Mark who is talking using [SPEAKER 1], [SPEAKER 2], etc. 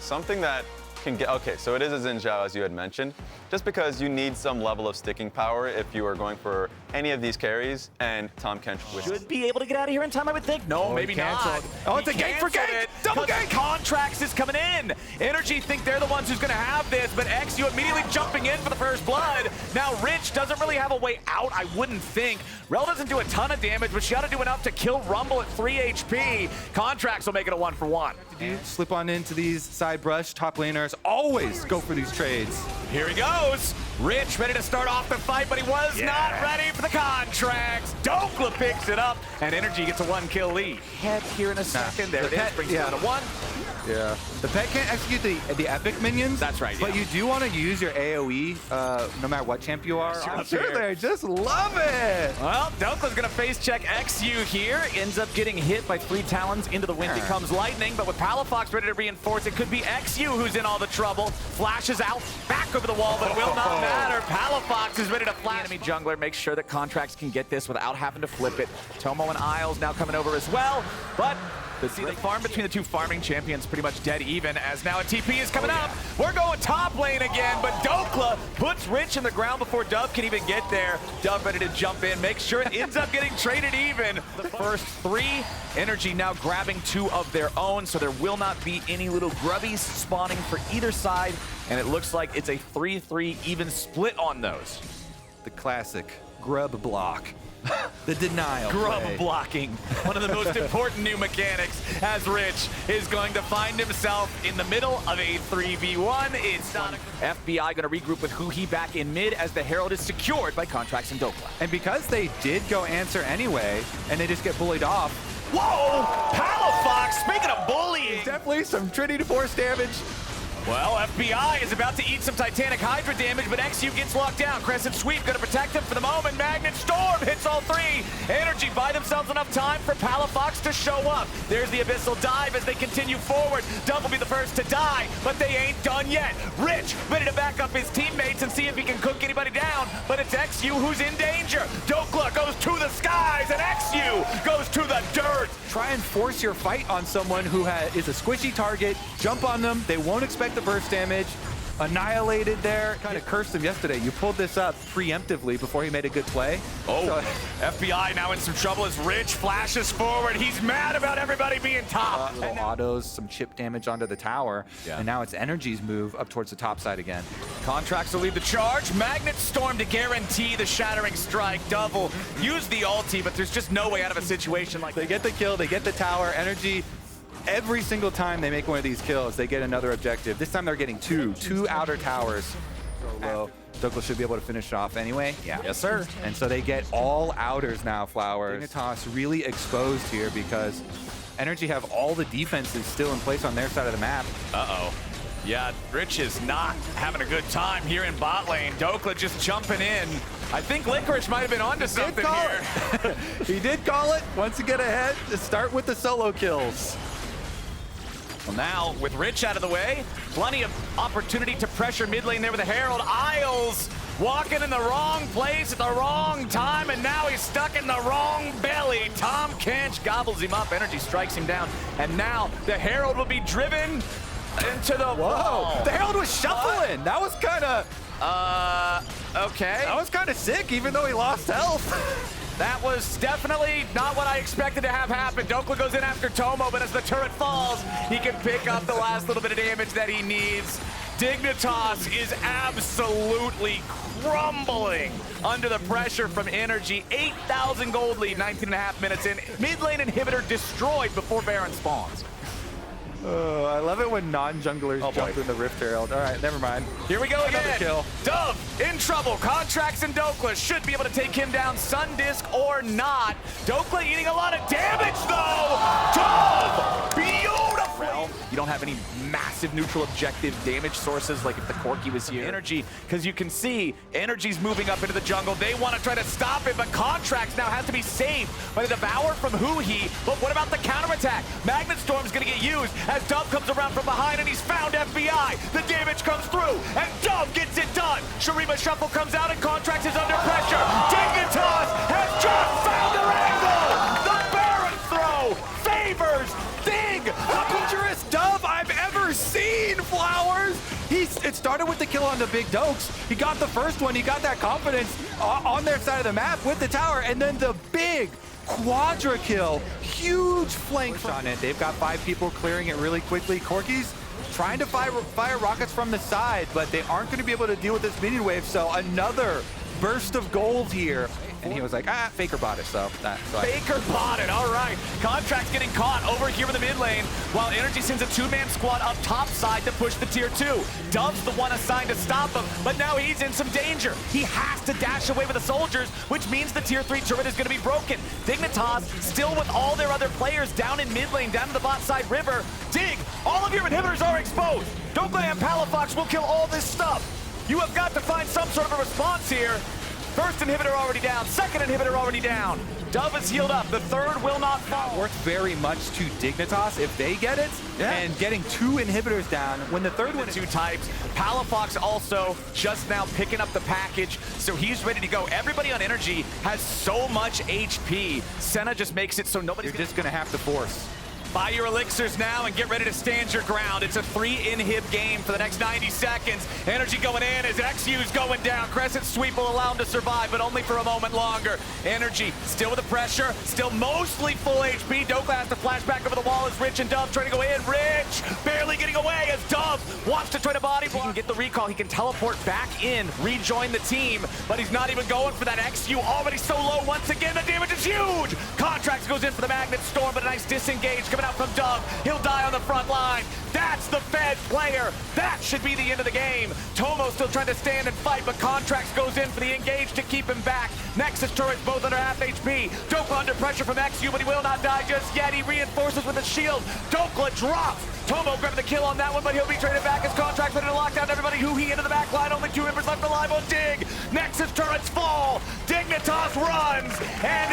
[SPEAKER 1] Something that can get, okay, so it is a Xin Zhao, as you had mentioned, just because you need some level of sticking power if you are going for any of these carries, and Tahm Kench
[SPEAKER 2] should be able to get out of here in time, I would think. No, maybe not.
[SPEAKER 3] Oh, it's a gank for gank! Double gank!
[SPEAKER 2] Contracts is coming in. NRG think they're the ones who's going to have this, but XU immediately jumping in for the first blood. Now Rich doesn't really have a way out, I wouldn't think. Rel doesn't do a ton of damage, but she ought to do enough to kill Rumble at 3 HP. Contracts will make it a 1-for-1.
[SPEAKER 3] Slip on into these side brush. Top laners always go for these trades.
[SPEAKER 2] Here he goes. Rich ready to start off the fight, but he was not ready for the contracts. Dokla picks it up, and NRG gets a 1-kill lead. Head here in a second. There it is. Brings it down to 1.
[SPEAKER 3] Yeah. The pet can't execute the epic minions.
[SPEAKER 2] That's right.
[SPEAKER 3] But you do want to use your AoE no matter what champ you are. I'm sure they just love it.
[SPEAKER 2] Well, Dokla's going to face check XU here. Ends up getting hit by 3 talons. Into the wind becomes lightning, but with Palafox ready to reinforce, it could be XU who's in all the trouble. Flashes out, back over the wall, but it will not matter. Palafox is ready to flash. Enemy jungler makes sure that Contracts can get this without having to flip it. Tomo and Isles now coming over as well, but the farm between the two farming champions pretty much dead even, as now a TP is coming up. We're going top lane again, but Dokla puts Rich in the ground before Dove can even get there. Dove ready to jump in, make sure it ends up getting traded even. The first 3, NRG now grabbing 2 of their own, so there will not be any little grubbies spawning for either side, and it looks like it's a 3-3 even split on those.
[SPEAKER 3] The classic grub block. The denial
[SPEAKER 2] Grub
[SPEAKER 3] play.
[SPEAKER 2] blocking, one of the most important new mechanics, as Rich is going to find himself in the middle of a 3v1. It's not FBI going to regroup with Huhi back in mid as the Herald is secured by Contracts and Dokla.
[SPEAKER 3] And because they did go answer anyway, and they just get bullied off.
[SPEAKER 2] Whoa! Palafox, speaking of bullying!
[SPEAKER 3] Definitely some Trinity Force damage.
[SPEAKER 2] Well, FBI is about to eat some Titanic Hydra damage, but XU gets locked down. Crescent Sweep going to protect him for the moment. Magnet Storm hits all 3. NRG buy themselves enough time for Palafox to show up. There's the Abyssal Dive as they continue forward. Dove will be the first to die, but they ain't done yet. Rich ready to back up his teammates and see if he can cook anybody down, but it's XU who's in danger. Dokla goes to the skies, and XU goes to the dirt.
[SPEAKER 3] Try and force your fight on someone who is a squishy target. Jump on them. They won't expect the burst damage. Annihilated there. Kind of cursed him yesterday. You pulled this up preemptively before he made a good play.
[SPEAKER 2] Oh, so, FBI now in some trouble as Rich flashes forward. He's mad about everybody being top.
[SPEAKER 3] Autos, some chip damage onto the tower. And now it's NRG's move up towards the top side again.
[SPEAKER 2] Contracts will lead the charge. Magnet Storm to guarantee the shattering strike. Dove will use the ulti, but there's just no way out of a situation like that.
[SPEAKER 3] They get the kill, they get the tower. NRG, every single time they make one of these kills, they get another objective. This time they're getting 2 outer towers. So low. Dokla should be able to finish it off anyway. Yeah.
[SPEAKER 2] Yes, sir.
[SPEAKER 3] And so they get all outers now, Flowers. Dignitas really exposed here because NRG have all the defenses still in place on their side of the map.
[SPEAKER 2] Uh-oh. Yeah, Rich is not having a good time here in bot lane. Dokla just jumping in. I think Licorice might have been onto something here.
[SPEAKER 3] He did call it. Once you get ahead, just start with the solo kills.
[SPEAKER 2] Well, now, with Rich out of the way, plenty of opportunity to pressure mid lane there with the Herald. Isles walking in the wrong place at the wrong time, and now he's stuck in the wrong belly. Tahm Kench gobbles him up. NRG strikes him down, and now the Herald will be driven into the wall.
[SPEAKER 3] The Herald was shuffling. That was kind of...
[SPEAKER 2] okay.
[SPEAKER 3] That was kind of sick, even though he lost health.
[SPEAKER 2] That was definitely not what I expected to have happen. Dokla goes in after Tomo, but as the turret falls, he can pick up the last little bit of damage that he needs. Dignitas is absolutely crumbling under the pressure from NRG. 8,000 gold lead, 19.5 minutes in. Mid lane inhibitor destroyed before Baron spawns.
[SPEAKER 3] I love it when non-junglers jump in the Rift Herald. All right, never mind.
[SPEAKER 2] Here we go
[SPEAKER 3] Another
[SPEAKER 2] again.
[SPEAKER 3] kill.
[SPEAKER 2] Dove in trouble. Contracts and Dokla should be able to take him down, Sundisk or not. Dokla eating a lot of damage though. Dove, beautiful. You don't have any massive neutral objective damage sources like if the Corki was here. NRG, because you can see NRG's moving up into the jungle. They want to try to stop it, but Contracts now has to be saved by the Devour from Huhi. But what about the counterattack? Magnet Storm's going to get used as Dove comes around from behind and he's found FBI. The damage comes through and Dove gets it done. Sharima Shuffle comes out and Contracts is under pressure. Dignitas has just found their angle. The Baron throw favors Dig.
[SPEAKER 3] The dangerous Dove I've ever seen. Flowers! It started with the kill on the big Dokes. He got the first one. He got that confidence on their side of the map with the tower, and then the big quadra kill. Huge flank on it. They've got 5 people clearing it really quickly. Corky's trying to fire rockets from the side, but they aren't going to be able to deal with this minion wave, so another burst of gold here. And he was like, Faker bought it, so
[SPEAKER 2] Faker bought it, all right. Contract's getting caught over here in the mid lane, while NRG sends a 2-man squad up top side to push the tier 2. Dove's the one assigned to stop him, but now he's in some danger. He has to dash away with the soldiers, which means the tier 3 turret is going to be broken. Dignitas, still with all their other players down in mid lane, down to the bot side river. Dig, all of your inhibitors are exposed. Dokla and Palafox will kill all this stuff. You have got to find some sort of a response here. First inhibitor already down, second inhibitor already down. Dove is healed up, the third will not fall.
[SPEAKER 3] Worth very much to Dignitas if they get it, and getting 2 inhibitors down when the third one...
[SPEAKER 2] 2 types. Palafox also just now picking up the package, so he's ready to go. Everybody on NRG has so much HP. Senna just makes it so nobody's
[SPEAKER 3] just gonna have to force.
[SPEAKER 2] Buy your elixirs now and get ready to stand your ground. It's a 3-inhib game for the next 90 seconds. Energy going in as XU's going down. Crescent sweep will allow him to survive, but only for a moment longer. Energy still with the pressure, still mostly full HP. Dokla has to flash back over the wall as Rich and Dove trying to go in. Rich barely getting away as Dove wants to try to body block. He can get the recall, he can teleport back in, rejoin the team, but he's not even going for that. XU already so low once again. The damage is huge. Contracts goes in for the Magnet Storm, but a nice disengage coming out from Dove. He'll die on the front line. That's the Fed player. That should be the end of the game. Tomo still trying to stand and fight, but Contracts goes in for the engage to keep him back. Nexus turrets both under half HP. Dokla under pressure from XU, but he will not die just yet. He reinforces with a shield. Dokla drops. Tomo grabbing the kill on that one, but he'll be traded back as Contracts ready to lock down everybody who he into the back line. Only 2 members left alive on Dig. Nexus turrets fall. Dignitas runs, and